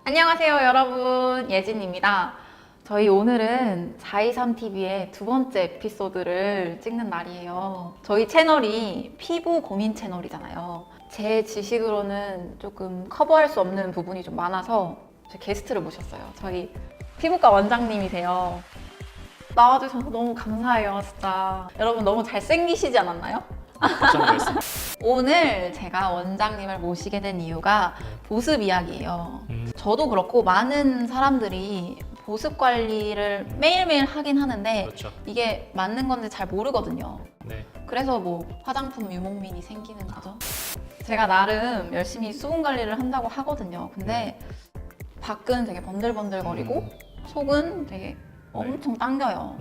안녕하세요 여러분, 예진입니다. 저희 오늘은 423TV의 두 번째 에피소드를 찍는 날이에요. 저희 채널이 피부 고민 채널이잖아요. 제 지식으로는 조금 커버할 수 없는 부분이 좀 많아서 게스트를 모셨어요. 저희 피부과 원장님이세요. 나와주셔서 너무 감사해요, 진짜. 여러분 너무 잘생기시지 않았나요? 오늘 제가 원장님을 모시게 된 이유가 보습 이야기예요. 저도 그렇고 많은 사람들이 보습 관리를 매일매일 하긴 하는데 그렇죠. 이게 맞는 건지 잘 모르거든요. 네. 그래서 뭐 화장품 유목민이 생기는 거죠. 제가 나름 열심히 수분 관리를 한다고 하거든요. 근데 밖은 되게 번들번들거리고 속은 되게 엄청 당겨요.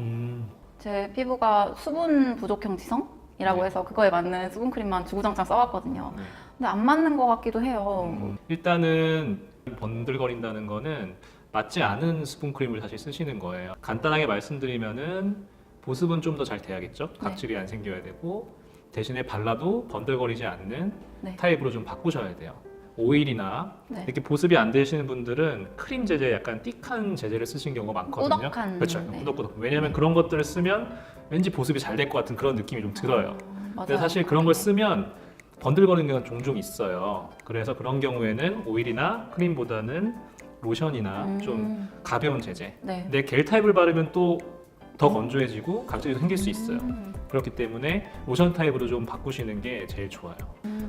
제 피부가 수분 부족형 지성이라고 해서 그거에 맞는 수분 크림만 주구장창 써왔거든요. 근데 안 맞는 것 같기도 해요. 일단은 번들거린다는 거는 맞지 않은 수분크림을 사실 쓰시는 거예요. 간단하게 말씀드리면은 보습은 좀 더 잘 돼야겠죠. 각질이 안 생겨야 되고 대신에 발라도 번들거리지 않는 타입으로 좀 바꾸셔야 돼요. 오일이나 이렇게 보습이 안 되시는 분들은 크림 제제, 약간 띡한 제제를 쓰시는 경우가 많거든요. 꾸덕한. 그렇죠. 꾸덕꾸덕. 왜냐면 그런 것들을 쓰면 왠지 보습이 잘 될 것 같은 그런 느낌이 좀 들어요. 근데 사실 그런 걸 쓰면 번들거리는 경우가 종종 있어요. 그래서 그런 경우에는 오일이나 크림보다는 로션이나 좀 가벼운 제제. 근데 겔 타입을 바르면 또 더 건조해지고 각질이 생길 수 있어요. 그렇기 때문에 로션 타입으로 좀 바꾸시는 게 제일 좋아요.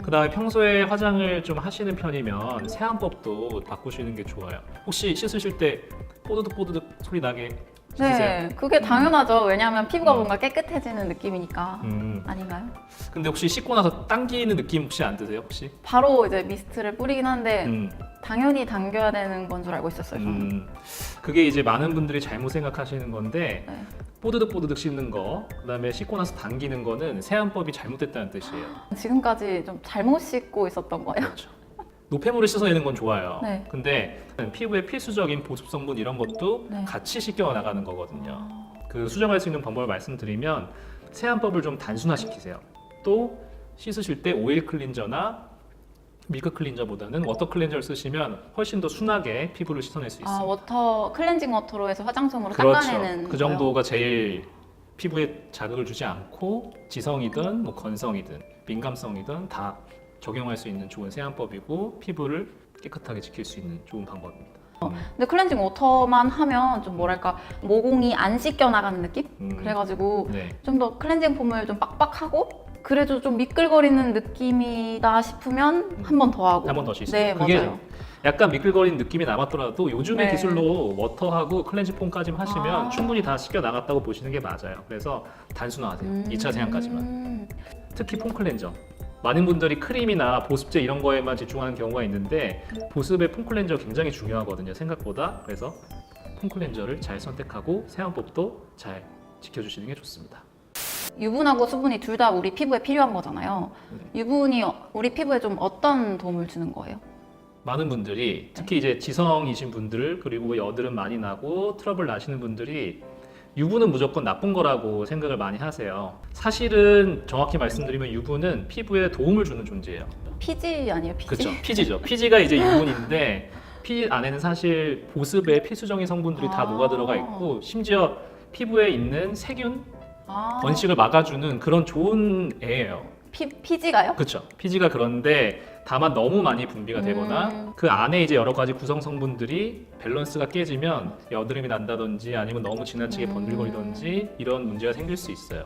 그 다음에 평소에 화장을 좀 하시는 편이면 세안법도 바꾸시는 게 좋아요. 혹시 씻으실 때 뽀드득 소리 나게 씻으세요? 네, 그게 당연하죠. 왜냐하면 피부가 뭔가 깨끗해지는 느낌이니까. 아닌가요? 근데 혹시 씻고 나서 당기는 느낌 혹시 안 드세요? 혹시? 바로 이제 미스트를 뿌리긴 한데 당연히 당겨야 되는 건 줄 알고 있었어요. 저는. 그게 이제 많은 분들이 잘못 생각하시는 건데 뽀드득 씻는 거, 그다음에 씻고 나서 당기는 거는 세안법이 잘못됐다는 뜻이에요. 지금까지 좀 잘못 씻고 있었던 거예요. 그렇죠. 노폐물을 씻어내는 건 좋아요. 네. 근데 피부에 필수적인 보습 성분 이런 것도 같이 씻겨 나가는 거거든요. 그 수정할 수 있는 방법을 말씀드리면 세안법을 좀 단순화시키세요. 또 씻으실 때 오일 클린저나 밀크 클린저보다는 워터 클렌저를 쓰시면 훨씬 더 순하게 피부를 씻어낼 수 있습니다. 워터 클렌징 워터로 해서 화장솜으로 그렇죠. 닦아내는 그 정도가 제일 피부에 자극을 주지 않고 지성이든 뭐 건성이든 민감성이든 다 적용할 수 있는 좋은 세안법이고 피부를 깨끗하게 지킬 수 있는 좋은 방법입니다. 근데 클렌징 워터만 하면 좀 뭐랄까 모공이 안 씻겨 나가는 느낌? 그래가지고 좀 더 클렌징 폼을 좀 빡빡하고 그래도 좀 미끌거리는 느낌이다 싶으면 한 번 더 하고 한 번 더 씻어요. 네, 그게 맞아요. 약간 미끌거리는 느낌이 남았더라도 요즘의 기술로 워터하고 클렌징 폼까지 하시면 충분히 다 씻겨 나갔다고 보시는 게 맞아요. 그래서 단순화하세요. 2차 세안까지만. 특히 폼 클렌저. 많은 분들이 크림이나 보습제 이런 거에만 집중하는 경우가 있는데 보습의 폼 클렌저 굉장히 중요하거든요, 생각보다. 그래서 폼 클렌저를 잘 선택하고 세안법도 잘 지켜주시는 게 좋습니다. 유분하고 수분이 둘 다 우리 피부에 필요한 거잖아요. 유분이 우리 피부에 좀 어떤 도움을 주는 거예요? 많은 분들이 특히 이제 지성이신 분들 그리고 여드름 많이 나고 트러블 나시는 분들이 유분은 무조건 나쁜 거라고 생각을 많이 하세요. 사실은 정확히 말씀드리면 유분은 피부에 도움을 주는 존재예요. 피지 아니에요? 피지? 그렇죠. 피지죠. 피지가 이제 유분인데 피 안에는 사실 보습의 필수적인 성분들이 다 녹아 들어가 있고 심지어 피부에 있는 세균, 번식을 막아주는 그런 좋은 애예요. 피지가요? 그렇죠. 피지가 그런데 다만 너무 많이 분비가 되거나 그 안에 이제 여러 가지 구성 성분들이 밸런스가 깨지면 여드름이 난다든지 아니면 너무 지나치게 번들거리든지 이런 문제가 생길 수 있어요.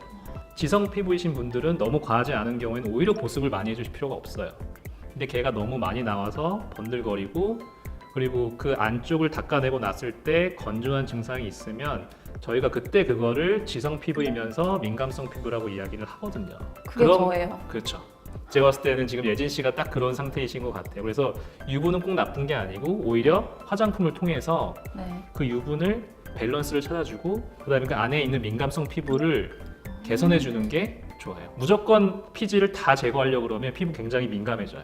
지성 피부이신 분들은 너무 과하지 않은 경우에는 오히려 보습을 많이 해주실 필요가 없어요. 근데 걔가 너무 많이 나와서 번들거리고 그리고 그 안쪽을 닦아내고 났을 때 건조한 증상이 있으면 저희가 그때 그거를 지성 피부이면서 민감성 피부라고 이야기를 하거든요. 그게 저예요. 그렇죠. 제가 봤을 때는 지금 예진 씨가 딱 그런 상태이신 것 같아요. 그래서 유분은 꼭 나쁜 게 아니고 오히려 화장품을 통해서 그 유분을 밸런스를 찾아주고 그다음에 그 안에 있는 민감성 피부를 개선해 주는 게 좋아요. 무조건 피지를 다 제거하려고 그러면 피부 굉장히 민감해져요.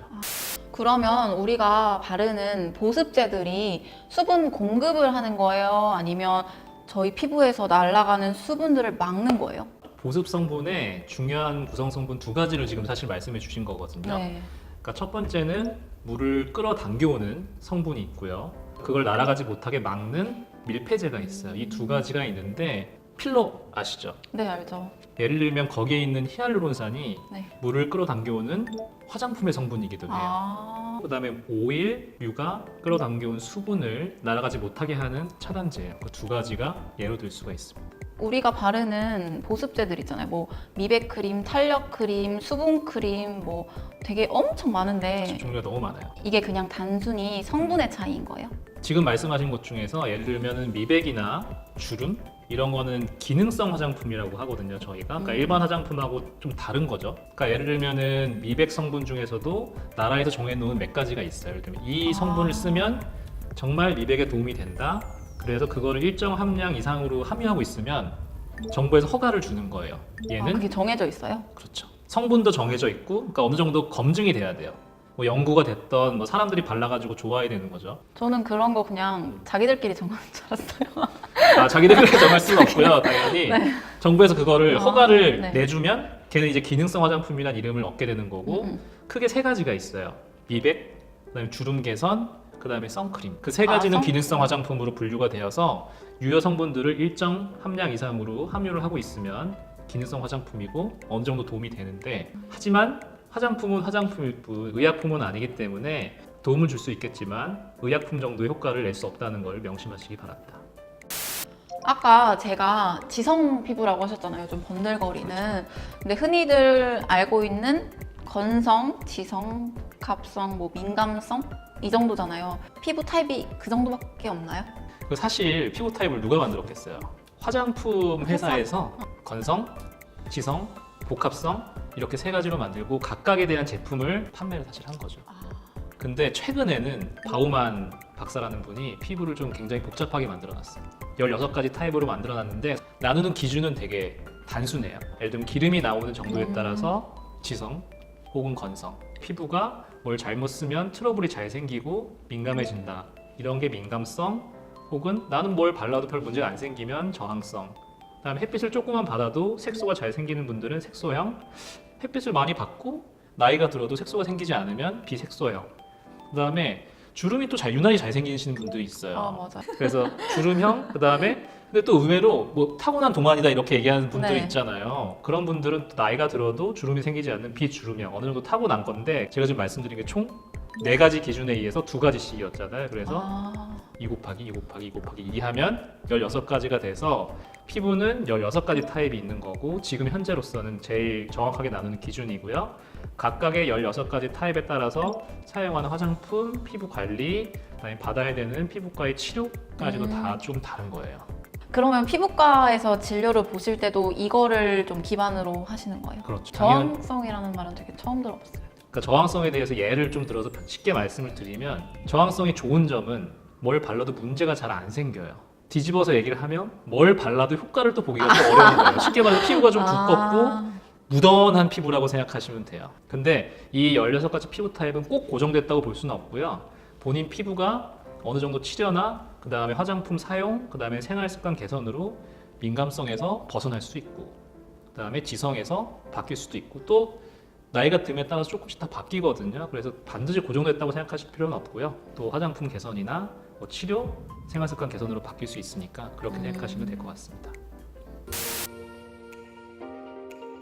그러면 우리가 바르는 보습제들이 수분 공급을 하는 거예요? 아니면 저희 피부에서 날아가는 수분들을 막는 거예요? 보습 성분의 중요한 구성 성분 두 가지를 지금 사실 말씀해 주신 거거든요. 네. 그러니까 첫 번째는 물을 끌어당겨오는 성분이 있고요. 그걸 날아가지 못하게 막는 밀폐제가 있어요. 이 두 가지가 있는데 필러 아시죠? 네, 알죠. 예를 들면 거기에 있는 히알루론산이 네. 물을 끌어당겨오는 화장품의 성분이기도 해요. 아, 그다음에 오일, 뮤가 끌어당겨온 수분을 날아가지 못하게 하는 차단제예요. 그 두 가지가 예로 들 수가 있습니다. 우리가 바르는 보습제들 있잖아요. 뭐 미백 크림, 탄력 크림, 수분 크림, 뭐 되게 엄청 많은데 종류가 너무 많아요. 이게 그냥 단순히 성분의 차이인 거예요? 지금 말씀하신 것 중에서 예를 들면 미백이나 주름 이런 거는 기능성 화장품이라고 하거든요, 저희가. 그러니까 일반 화장품하고 좀 다른 거죠. 그러니까 예를 들면은 미백 성분 중에서도 나라에서 정해놓은 몇 가지가 있어요. 예를 들면 이 성분을 쓰면 정말 미백에 도움이 된다. 그래서 그거를 일정 함량 이상으로 함유하고 있으면 정부에서 허가를 주는 거예요. 아, 얘는 그게 정해져 있어요? 그렇죠. 성분도 정해져 있고, 그러니까 어느 정도 검증이 돼야 돼요. 뭐 연구가 됐던 뭐 사람들이 발라가지고 좋아야 되는 거죠. 저는 그런 거 그냥 자기들끼리 정하는 줄 알았어요. 아, 자기들끼리 정할 수는 없고요, 당연히. 네. 정부에서 그거를 아, 허가를 네. 내주면 걔는 이제 기능성 화장품이라는 이름을 얻게 되는 거고, 크게 세 가지가 있어요. 미백, 그다음에 주름 개선, 그다음에 선크림. 그 세 가지는 선크림. 기능성 화장품으로 분류가 되어서 유효 성분들을 일정 함량 이상으로 함유를 하고 있으면 기능성 화장품이고 어느 정도 도움이 되는데, 하지만 화장품은 화장품일 뿐 의약품은 아니기 때문에 도움을 줄 수 있겠지만 의약품 정도의 효과를 낼 수 없다는 걸 명심하시기 바랍니다. 아까 제가 지성 피부라고 하셨잖아요. 좀 번들거리는. 근데 흔히들 알고 있는 건성, 지성, 복합성, 뭐 민감성 이 정도잖아요. 피부 타입이 그 정도밖에 없나요? 그 사실 피부 타입을 누가 만들었겠어요? 화장품 회사에서 건성, 지성, 복합성 이렇게 세 가지로 만들고 각각에 대한 제품을 판매를 사실 한 거죠. 근데 최근에는 바우만 박사라는 분이 피부를 좀 굉장히 복잡하게 만들어놨어요. 16가지 타입으로 만들어놨는데 나누는 기준은 되게 단순해요. 예를 들면 기름이 나오는 정도에 따라서 지성 혹은 건성, 피부가 뭘 잘못 쓰면 트러블이 잘 생기고 민감해진다. 이런 게 민감성, 혹은 나는 뭘 발라도 별 문제가 안 생기면 저항성. 그다음에 햇빛을 조금만 받아도 색소가 잘 생기는 분들은 색소형, 햇빛을 많이 받고 나이가 들어도 색소가 생기지 않으면 비색소형. 그다음에 주름이 또 유난히 잘 생기시는 분들이 있어요. 아, 맞아. 그래서 주름형, 그다음에 근데 또 의외로 뭐 타고난 동안이다 이렇게 얘기하는 분들이 네. 있잖아요. 그런 분들은 또 나이가 들어도 주름이 생기지 않는 비주름형, 어느 정도 타고난 건데 제가 지금 말씀드린 게 총 4가지 기준에 의해서 2가지씩이었잖아요. 그래서 아, 2 곱하기 2 곱하기 2 곱하기 2 하면 16가지가 돼서 피부는 16가지 타입이 있는 거고, 지금 현재로서는 제일 정확하게 나누는 기준이고요. 각각의 16가지 타입에 따라서 사용하는 화장품, 피부 관리, 그다음에 받아야 되는 피부과의 치료까지도 다 좀 다른 거예요. 그러면 피부과에서 진료를 보실 때도 이거를 좀 기반으로 하시는 거예요? 그렇죠. 저항성이라는 말은 되게 처음 들어봤어요. 그러니까 저항성에 대해서 예를 좀 들어서 쉽게 말씀을 드리면, 저항성이 좋은 점은 뭘 발라도 문제가 잘 안 생겨요. 뒤집어서 얘기를 하면 뭘 발라도 효과를 또 보기가 좀 어려운 거예요. 쉽게 말해서 피부가 좀 두껍고 무던한 피부라고 생각하시면 돼요. 근데 이 16가지 피부 타입은 꼭 고정됐다고 볼 수는 없고요. 본인 피부가 어느 정도 치료나 그 다음에 화장품 사용, 그 다음에 생활 습관 개선으로 민감성에서 벗어날 수 있고, 그 다음에 지성에서 바뀔 수도 있고, 또 나이가 듦에 따라서 조금씩 다 바뀌거든요. 그래서 반드시 고정됐다고 생각하실 필요는 없고요. 또 화장품 개선이나 뭐 치료, 생활 습관 개선으로 바뀔 수 있으니까 그렇게 생각하시면 될 것 같습니다.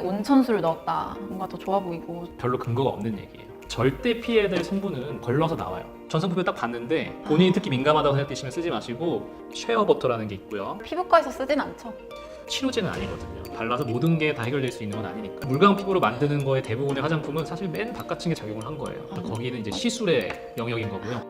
온천수를 넣었다. 뭔가 더 좋아 보이고. 별로 근거가 없는 얘기예요. 절대 피해야 될 성분은 걸러서 나와요. 전성품을 딱 봤는데 본인이 특히 민감하다고 생각되시면 쓰지 마시고, 쉐어버터라는 게 있고요. 피부과에서 쓰진 않죠. 치료제는 아니거든요. 발라서 모든 게 다 해결될 수 있는 건 아니니까. 물광 피부로 만드는 거에 대부분의 화장품은 사실 맨 바깥층에 작용을 한 거예요. 거기는 이제 시술의 영역인 거고요.